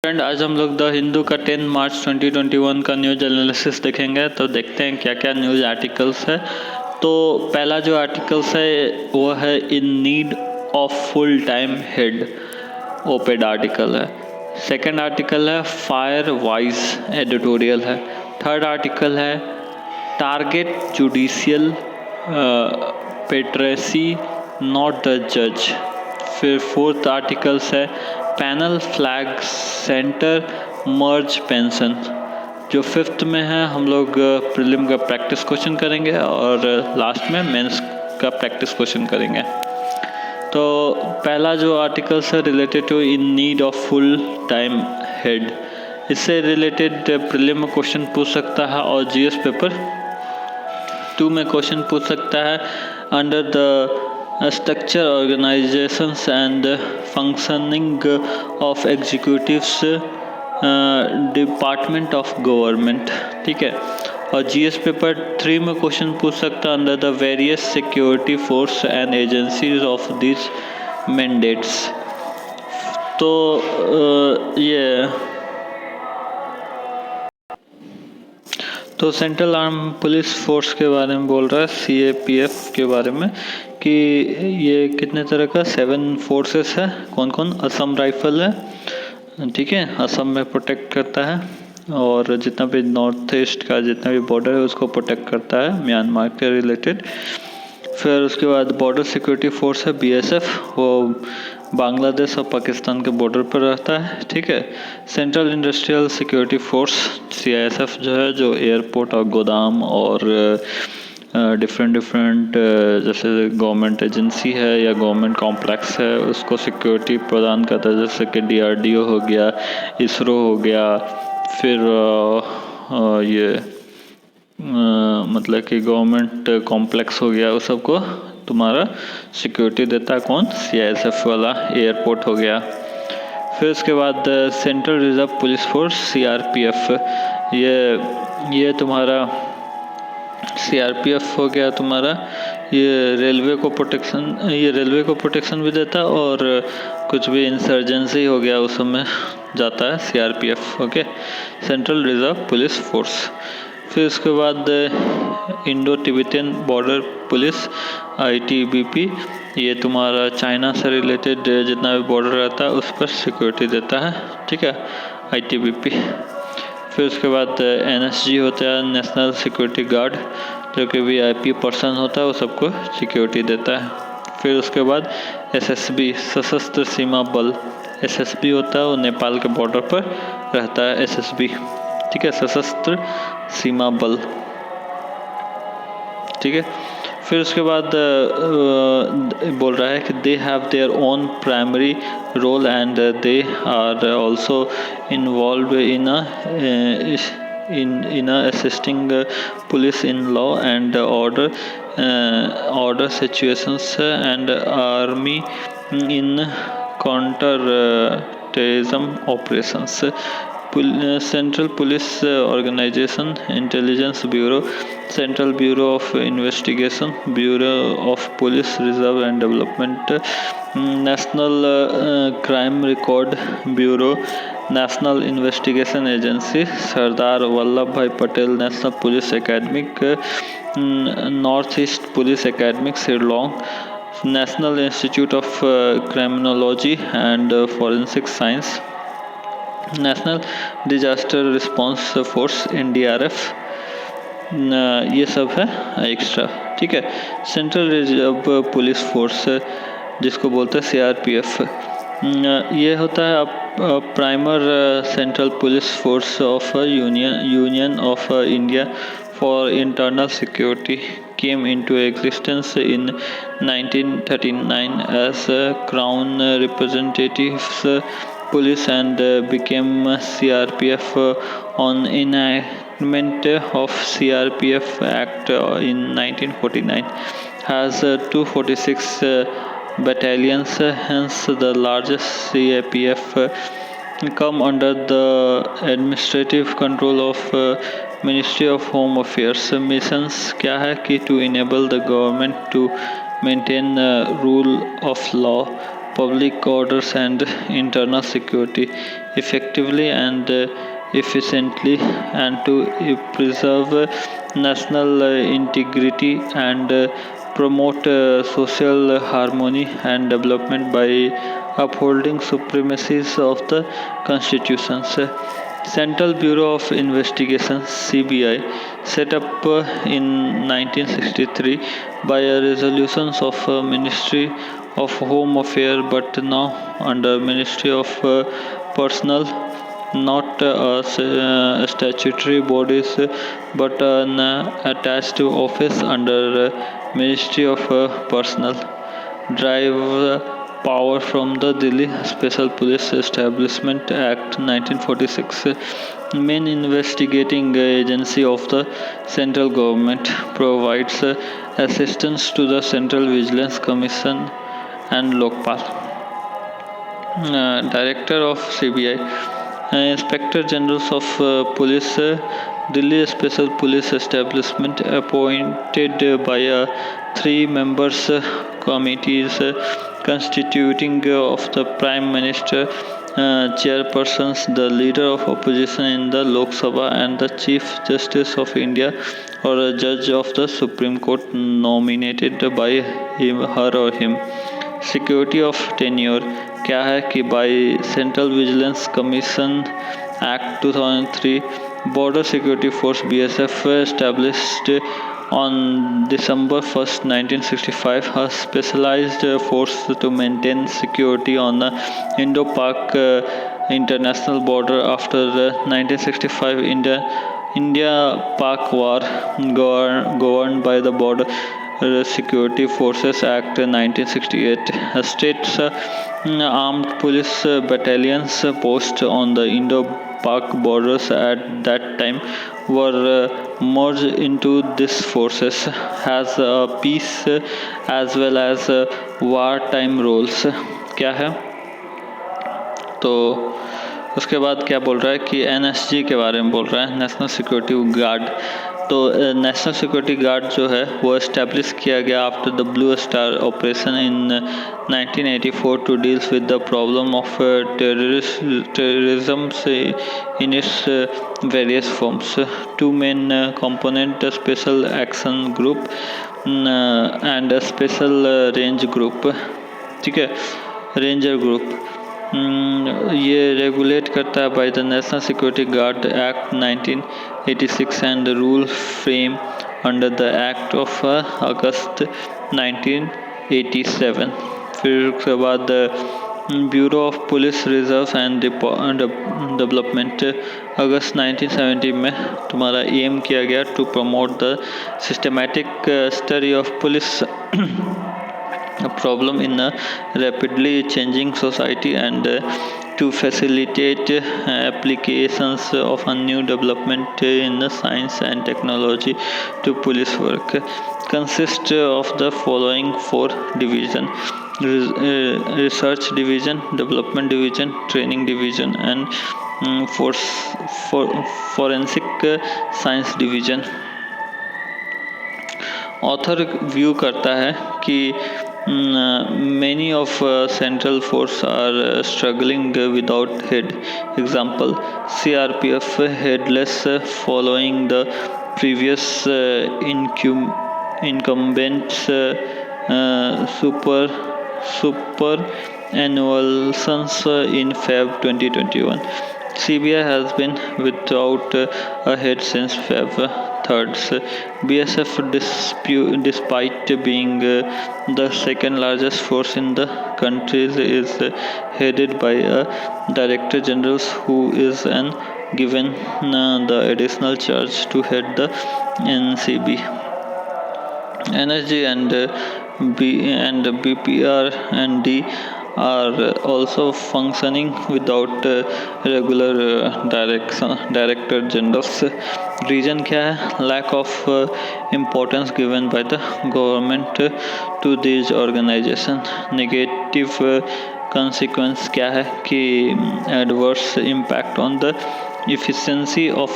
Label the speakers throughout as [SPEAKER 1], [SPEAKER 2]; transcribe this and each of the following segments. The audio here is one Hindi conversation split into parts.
[SPEAKER 1] फ्रेंड, आज हम लोग द हिंदू का 10 मार्च 2021 का न्यूज़ एनालिसिस देखेंगे। तो देखते हैं क्या क्या न्यूज़ आर्टिकल्स है। तो पहला जो आर्टिकल्स है वो है इन need of full time head, op-ed article है। सेकंड आर्टिकल है फायर वाइज एडिटोरियल है। थर्ड आर्टिकल है टारगेट जुडिशियल पेट्रेसी नॉट द जज। फिर फोर्थ आर्टिकल्स है पैनल फ्लैग सेंटर मर्ज पेंशन। जो फिफ्थ में है हम लोग प्रीलिम का प्रैक्टिस क्वेश्चन करेंगे और लास्ट में मेंस का प्रैक्टिस क्वेश्चन करेंगे। तो पहला जो आर्टिकल्स है related to in need of full time head, इससे रिलेटेड प्रीलिम में क्वेश्चन पूछ सकता है और जीएस पेपर 2 में क्वेश्चन पूछ सकता है under the structure, organizations and functioning of executives department of government. ठीक है। और जीएस पेपर 3 में क्वेश्चन पूछ सकता है under the various security force and agencies of this mandates. तो ये तो सेंट्रल आर्म पुलिस फोर्स के बारे में बोल रहा है, सीएपीएफ के बारे में, कि ये कितने तरह का 7 फोर्सेस है। कौन कौन? असम राइफल है, ठीक है, असम में प्रोटेक्ट करता है, और जितना भी नॉर्थ ईस्ट का जितना भी बॉर्डर है उसको प्रोटेक्ट करता है म्यांमार के रिलेटेड। फिर उसके बाद बॉर्डर सिक्योरिटी फोर्स है बीएसएफ, वो बांग्लादेश और पाकिस्तान के बॉर्डर पर रहता है। ठीक है। Central industrial security force CISF जो है, जो एयरपोर्ट और गोदाम और डिफरेंट जैसे गवर्नमेंट एजेंसी है या गवर्नमेंट कॉम्प्लेक्स है उसको सिक्योरिटी प्रदान करता है, जैसे कि डीआरडीओ हो गया, इसरो हो गया, फिर ये मतलब कि गवर्नमेंट कॉम्प्लेक्स हो गया, उस सबको तुम्हारा सिक्योरिटी देता है कौन? सीआईएसएफ वाला। एयरपोर्ट हो गया। फिर उसके बाद central reserve police force CRPF, ये तुम्हारा सीआरपीएफ हो गया तुम्हारा। ये रेलवे को प्रोटेक्शन भी देता है, और कुछ भी इंसर्जेंसी हो गया उस समय जाता है CRPF. Okay, central reserve police force. फिर उसके बाद Indo Tibetan border police ITBP, ये तुम्हारा चाइना से रिलेटेड जितना भी बॉर्डर रहता है उस पर सिक्योरिटी देता है। ठीक है, आईटीबीपी। फिर उसके बाद एनएसजी होता है, नेशनल सिक्योरिटी गार्ड, जो कि वीआईपी पर्सन होता है, वो सबको सिक्योरिटी देता है। फिर उसके बाद एसएसबी, सशस्त्र सीमा बल, एसएसबी होता है, वो नेपाल के बॉर्डर पर रहता है एसएसबी। ठीक है, सशस्त्र सीमा बल। ठीक है। फिर उसके बाद बोल रहा है कि they have their own primary role and they are also involve in assisting police in law and order situations and army in counter terrorism operations. Central police organisation, intelligence bureau, central bureau of investigation, bureau of police reserve and development, national crime record bureau, national investigation agency, Sardar Vallabh Bhai Patel national police academic, north east police academic Shillong, national institute of criminology and forensic science, national disaster response force NDRF, ये सब है एक्स्ट्रा। ठीक है। सेंट्रल रिजर्व पुलिस फोर्स जिसको बोलते हैं सीआरपीएफ, ये होता है primer central police force of union of India for internal security, came into existence in 1939 as Crown Representatives Police and became CRPF on enactment of CRPF Act in 1949. Has 246 battalions, hence the largest CRPF come under the administrative control of ministry of home affairs. Missions क्या है कि to enable the government to maintain rule of law, public orders and internal security effectively and efficiently, and to preserve national integrity and promote social harmony and development by upholding supremacies of the constitutions. Central Bureau of Investigation (CBI), set up in 1963 by a resolutions of Ministry of Home Affairs, but now under Ministry of Personnel, not statutory bodies, but an attached office under Ministry of Personnel, drive power from the Delhi Special Police Establishment Act 1946, main investigating agency of the central government, provides assistance to the Central Vigilance Commission and Lokpal. Director of CBI, Inspector Generals of Police, Delhi Special Police Establishment, appointed by a 3 members committees constituting of the Prime Minister, chairpersons, the leader of opposition in the Lok Sabha, and the Chief Justice of India or a judge of the Supreme Court nominated by him, her or him. Security of tenure क्या है कि by central vigilance commission act 2003, border security force BSF established on December 1st, 1965, a specialized force to maintain security on the Indo-Pak international border after the 1965 India-Pak war, governed by the Border Security Forces Act 1968. States armed police battalions posted on the Indo-Pak borders at that time were merged into these forces as peace as well as wartime roles. क्या है तो उसके बाद क्या बोल रहा है कि NSG के बारे में बोल रहा है, नेशनल सिक्योरिटी गार्ड। तो नेशनल सिक्योरिटी गार्ड जो है वो इस्टेब्लिश किया गया after the blue star operation in 1984 to deals with the problem of terrorism in its various forms. 2 main component, a special action group and a special range group. ठीक है, रेंजर ग्रुप ये रेगुलेट करता है by the national security guard act 1986 and rule frame under the act of August 1987. फिर उसके बाद bureau of police reserve and development अगस्त 1970 में तुम्हारा एम किया गया to promote the systematic study of police problem in a rapidly changing society and to facilitate applications of a new development in the science and technology to police work. Consists of the following 4 division: research division, development division, training division and forensic science division. Author view करता है कि many of central force are struggling without head. Example: CRPF headless following the previous incumbents super annuals in Feb 2021. CBI has been without a head since Feb 3rd. BSF, despite being the second largest force in the country, is headed by a Director General who is given the additional charge to head the NCB. NSG and BPR and D are also functioning without regular director generals. Reason क्या है? Lack of importance given by the government to these organizations. Negative consequence क्या है कि adverse impact on the efficiency of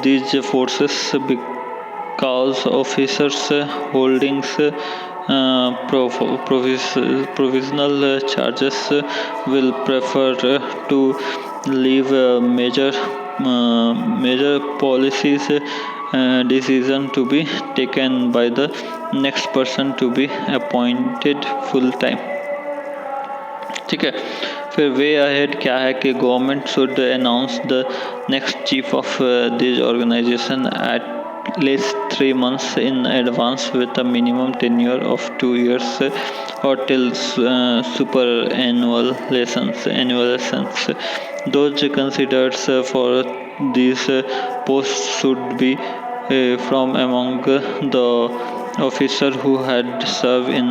[SPEAKER 1] these forces cause officers holdings provisional charges will prefer to leave major policies decision to be taken by the next person to be appointed full time. ठीक है, फिर वे अहेड क्या है कि government should announce the next chief of this organisation at least 3 months in advance with a minimum tenure of 2 years or till superannual annual. Those considered for these posts should be from among the officer who had served in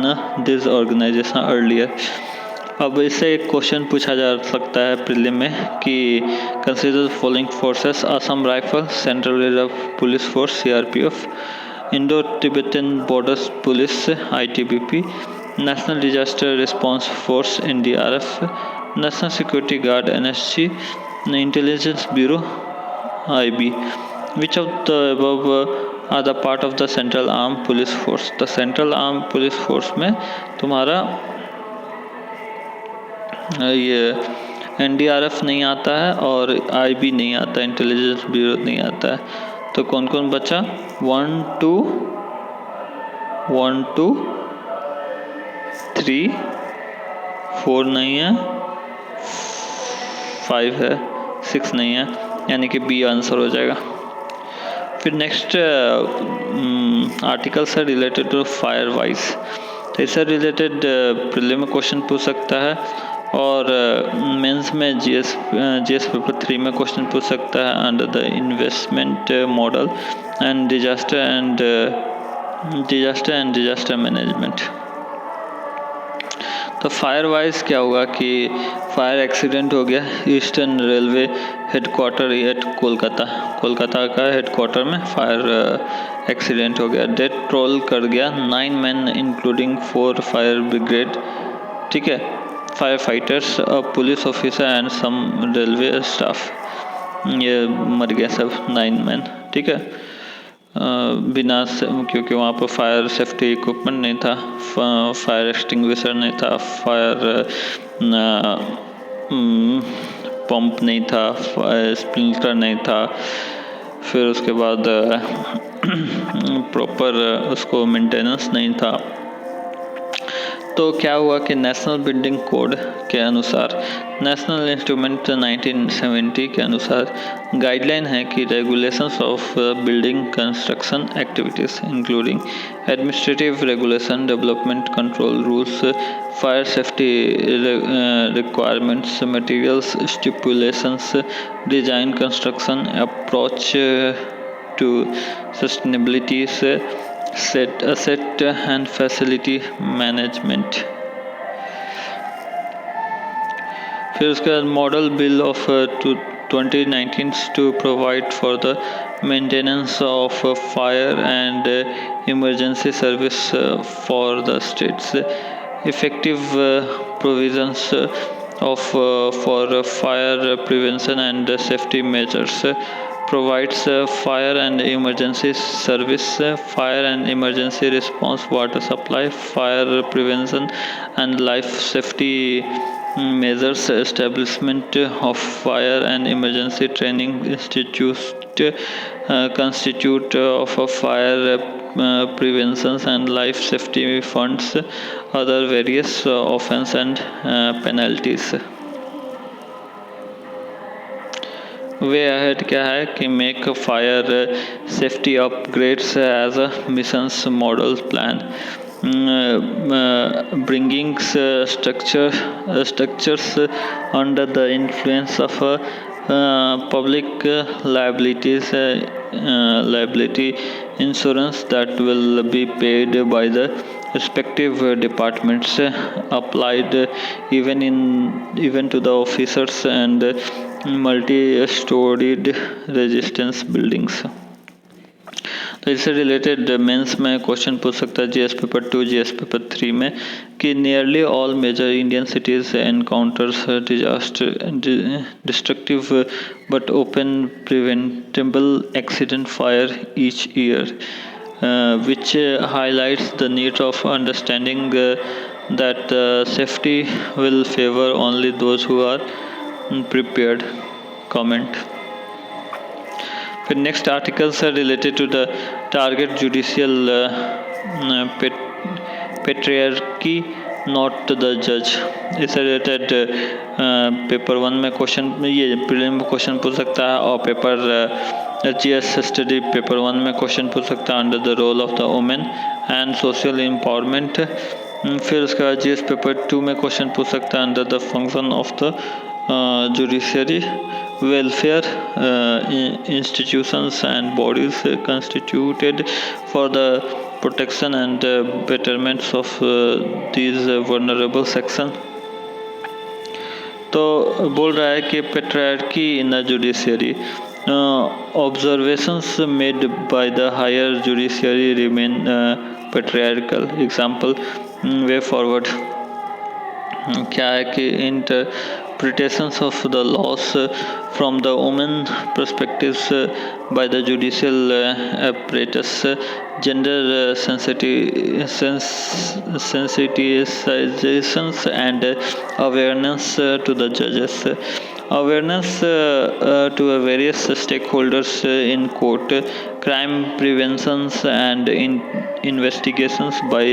[SPEAKER 1] this organization earlier. अब इससे एक क्वेश्चन पूछा जा सकता है प्रीलिम में कि consider following forces: Assam rifle, central reserve police force CRPF, Indo Tibetan border police ITBP, national disaster response force NDRF, national security guard NSG, intelligence bureau IB. Which of the above are the part of the central arm police force? The central arm police force में तुम्हारा ये एनडीआरएफ नहीं आता है और आईबी नहीं आता है, इंटेलिजेंस ब्यूरो नहीं आता है. तो कौन कौन बचा? 1 2 3 4 नहीं है, 5 है, 6 नहीं है, यानी कि बी आंसर हो जाएगा. फिर नेक्स्ट आर्टिकल से रिलेटेड टू फायर वाइज. तो इससे रिलेटेड प्रीलिम में क्वेश्चन पूछ सकता है और मेंस में जीएस पेपर 3 में क्वेश्चन पूछ सकता है under the investment model and disaster management. तो फायर वाइज क्या होगा कि फायर एक्सीडेंट हो गया eastern railway headquarter at Kolkata का हेडक्वार्टर में फायर एक्सीडेंट हो गया. डेथ रोल कर गया 9 मैन इंक्लूडिंग 4 फायर ब्रिगेड, ठीक है, 5 fighters, a police officer and some railway staff. ये मर गया सब 9 मैन, ठीक है, बिना क्योंकि वहाँ पर फायर सेफ्टी इक्विपमेंट नहीं था, फायर एक्सटिंग्विशर नहीं था, फायर पंप नहीं था, स्प्रिंकलर नहीं था, फिर उसके बाद प्रॉपर उसको मेंटेनेंस नहीं था. तो क्या हुआ कि नेशनल बिल्डिंग कोड के अनुसार, नेशनल इंस्ट्रूमेंट 1970 के अनुसार गाइडलाइन है कि regulations of building construction activities including administrative regulation, development control rules, fire safety requirements, materials stipulations, design construction approach to sustainability, asset and facility management. फिर उसके बाद model bill of 2019 to provide for the maintenance of fire and emergency service for the states. Effective provisions of for fire prevention and safety measures. Provides fire and emergency service, fire and emergency response, water supply, fire prevention and life safety measures, establishment of fire and emergency training institute, constitute of fire prevention and life safety funds, other various offense and penalties. Way ahead क्या है कि make fire safety upgrades as a missions model plan, bringing structures under the influence of public liability insurance that will be paid by the respective departments, applied even to the officers and multi-storied residence buildings. तो इससे रिलेटेड मेंस में क्वेश्चन पूछ सकता है जीएस पेपर 2, जीएस पेपर 3 में कि nearly all major Indian cities encounters destructive but often preventable accident fire each year. which highlights the need of understanding that safety will favor only those who are prepared. Comment. फिर नेक्स्ट आर्टिकल्स है related to the target judicial patriarchy not the जज। इससे रिलेटेड पेपर 1 में क्वेश्चन, ये प्रीलिम में क्वेश्चन पूछ सकता है, और पेपर GS स्टडी पेपर 1 में क्वेश्चन पूछ सकता है under the role of the women and social empowerment. फिर उसके बाद GS पेपर 2 में क्वेश्चन पूछ सकता है under the function of the judiciary welfare institutions and bodies constituted for the protection and betterments of these vulnerable section। तो बोल रहा है कि patriarchy in the judiciary, observations made by the higher judiciary remain patriarchal। example way forward क्या है कि interpretations of the laws from the women perspectives by the judicial apparatus, gender sensitizations and awareness to the judges, awareness to various stakeholders in court, crime preventions and investigations by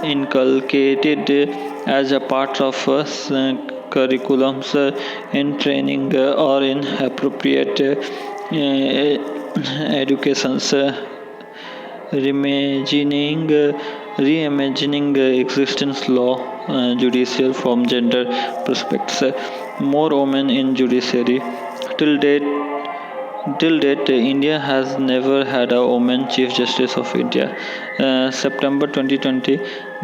[SPEAKER 1] inculcated as a part of curriculums in training or in appropriate educations, reimagining existence law judicial from gender perspectives, more women in judiciary। Till date, India has never had a woman Chief Justice of India। September 2020,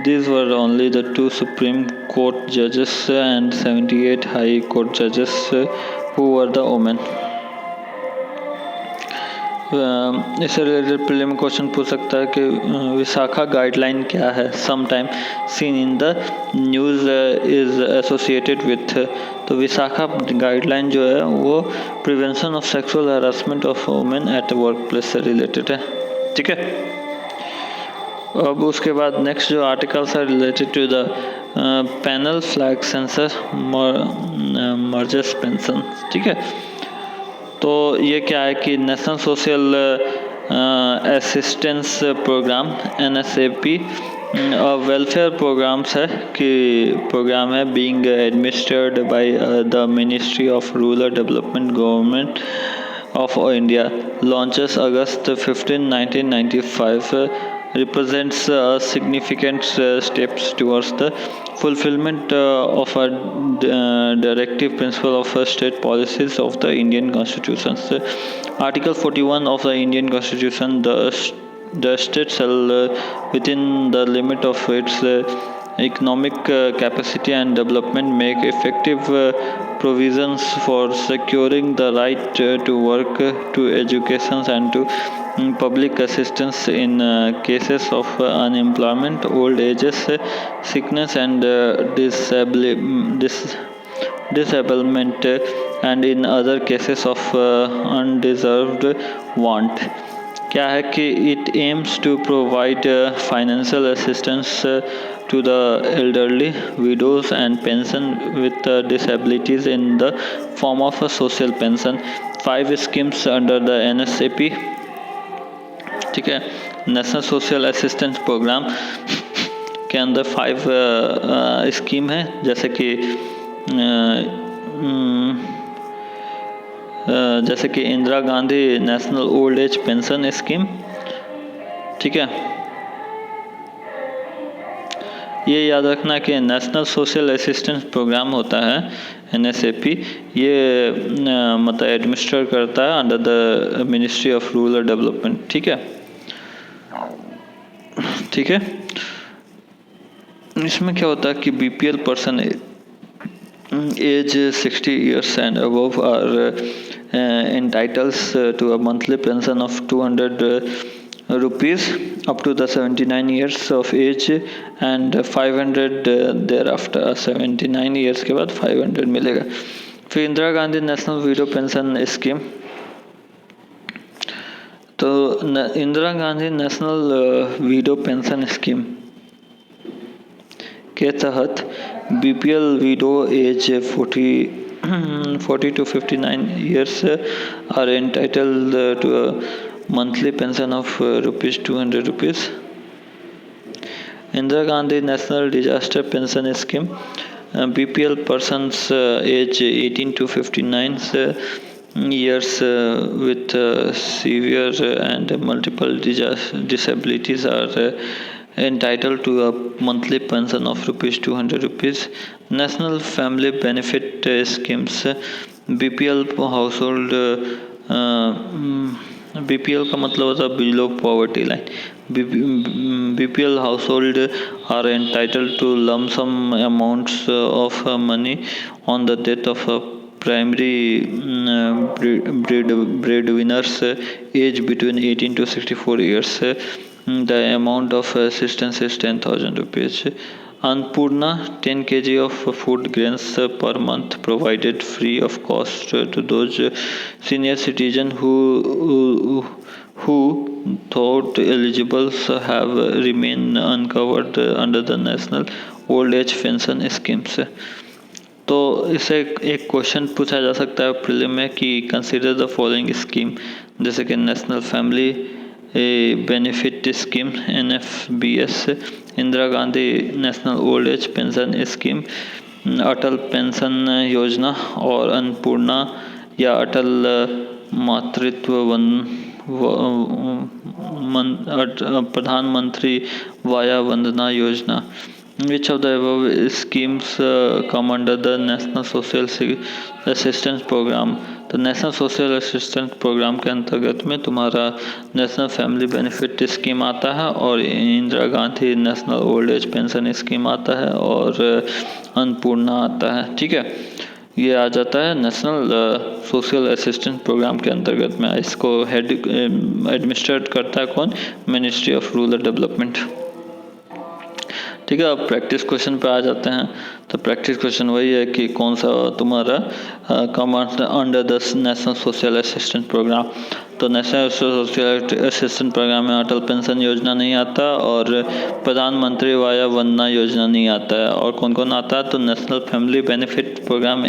[SPEAKER 1] these were only the 2 Supreme Court judges and 78 High Court judges who were the women। इससे रिलेटेड प्रीलिम क्वेश्चन पूछ सकता है कि विशाखा गाइडलाइन क्या है। Sometime seen in the news is associated with. तो विशाखा गाइडलाइन जो है वो prevention of sexual harassment of women at work place से रिलेटेड है। ठीक है, अब उसके बाद नेक्स्ट जो आर्टिकल्स है related to the panel flag sensor mergers pension. ठीक है, तो ये क्या है कि national social assistance programme NSAP welfare programmes है कि प्रोग्राम है being administered by the ministry of rural development government of India, launches August 15, 1995, represents significant steps towards the fulfillment of a directive principle of state policies of the Indian Constitution। Article 41 of the Indian Constitution, the state shall within the limit of its economic capacity and development make effective provisions for securing the right to work, to education and to public assistance in cases of unemployment, old age, sickness and disablement and in other cases of undeserved want। क्या है कि it aims to provide financial assistance to the elderly, widows and pension with disabilities in the form of a social pension। 5 schemes under the NSAP। ठीक है, नेशनल सोशल असिस्टेंस प्रोग्राम के अंदर 5 स्कीम है, जैसे कि Indira Gandhi national old age pension scheme. ठीक है, ये याद रखना कि नेशनल सोशल असिस्टेंस प्रोग्राम होता है NSAP, ये मतलब एडमिनिस्टर करता है under the ministry of rural development. ठीक है, ठीक है, इसमें क्या होता है कि BPL person age 60 years and above are entitles to a monthly pension of 200 rupees up to the 79 years of age and 500 thereafter। 79 years के बाद 500 मिलेगा। फिर Indira Gandhi national widow pension scheme, तो Indira Gandhi national widow pension scheme के तहत BPL widow age 40 to 59 years are entitled to a monthly pension of rupees 200 rupees. Indira Gandhi National Disaster Pension Scheme, BPL persons age 18 to 59 years with severe and multiple disabilities are entitled to a monthly pension of rupees 200 rupees. National Family Benefit Schemes, BPL household BPL का मतलब होता है below poverty line. BPL household are entitled to lump sum amounts of money on the death of a primary breadwinners age between 18 to 64 years. The amount of assistance is 10,000 rupees. Annapurna 10 kg of food grains per month provided free of cost to those senior citizens who thought eligible have remained uncovered under the national old age pension schemes. तो इसे एक क्वेश्चन पूछा जा सकता है प्रीलिम में कि कंसीडर द फॉलोइंग स्कीम, जैसे कि national family benefit scheme NFBS, Indira Gandhi national old age pension scheme, Atal pension Yojana और अन्नपूर्णा या अटल मातृत्व प्रधानमंत्री via Vandana Yojana. Which of the above schemes come under the National Social Assistance Program? तो नेशनल सोशल असिस्टेंस प्रोग्राम के अंतर्गत में तुम्हारा नेशनल फैमिली बेनिफिट स्कीम आता है और Indira Gandhi national old age pension scheme आता है और अन्नपूर्णा आता है. ठीक है, ये आ जाता है नेशनल सोशल असिस्टेंस प्रोग्राम के अंतर्गत में. इसको हेड एडमिनिस्ट्रेट करता है कौन? Ministry of rural development. ठीक है, अब प्रैक्टिस क्वेश्चन पे आ जाते हैं. तो प्रैक्टिस क्वेश्चन वही है कि कौन सा तुम्हारा under the national social assistance programme. तो नेशनल सोशल असिस्टेंस प्रोग्राम में अटल पेंशन योजना नहीं आता और प्रधानमंत्री वाया वंदना योजना नहीं आता है. और कौन कौन आता है? तो national family benefit programme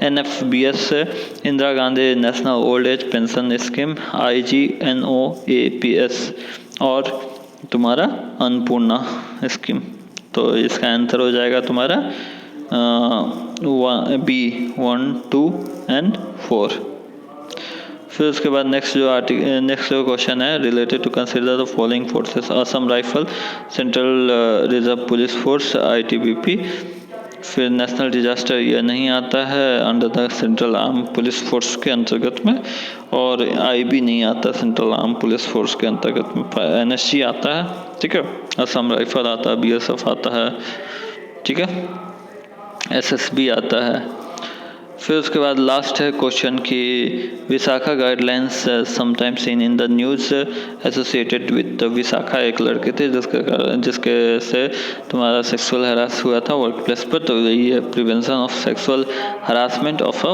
[SPEAKER 1] NFBS, Indira Gandhi national old age pension scheme IGNOAPS और तुम्हारा अन्नपूर्णा स्कीम. तो इसका आंसर हो जाएगा तुम्हारा B 1, 2 and 4. फिर उसके बाद नेक्स्ट जो क्वेश्चन है related to consider the following forces: Assam rifle, central reserve police force ITBP. फिर नेशनल डिजास्टर ये नहीं आता है under the central arm police force के अंतर्गत में और IB नहीं आता सेंट्रल आर्म पुलिस फोर्स के अंतर्गत में. NSG आता है. ठीक है, असम राइफल आता है, BSF आता है. ठीक है, SSB आता है. फिर उसके बाद लास्ट है क्वेश्चन कि Vishakha guidelines sometimes seen in the news associated with Vishakha एक लड़के थे जिसके से तुम्हारा सेक्सुअल हरास हुआ था वर्क प्लेस पर. तो ये prevention of sexual harassment of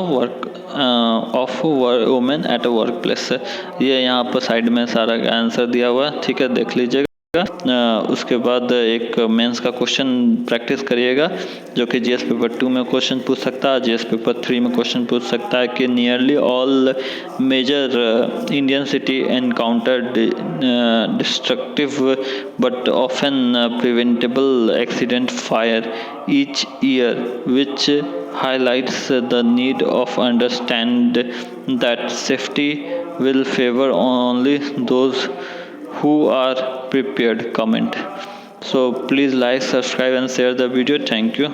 [SPEAKER 1] women at a work place. ये यहाँ पर साइड में सारा आंसर दिया हुआ. ठीक है, देख लीजिएगा. उसके बाद एक मेंस का क्वेश्चन प्रैक्टिस करिएगा जो कि GS पेपर 2 में क्वेश्चन पूछ सकता है, GS पेपर 3 में क्वेश्चन पूछ सकता है कि nearly all major Indian city encountered destructive but often preventable accident fire each year which highlights the need of understand that safety will favor only those who are prepared. Comment. So please like, subscribe and share the video. Thank you.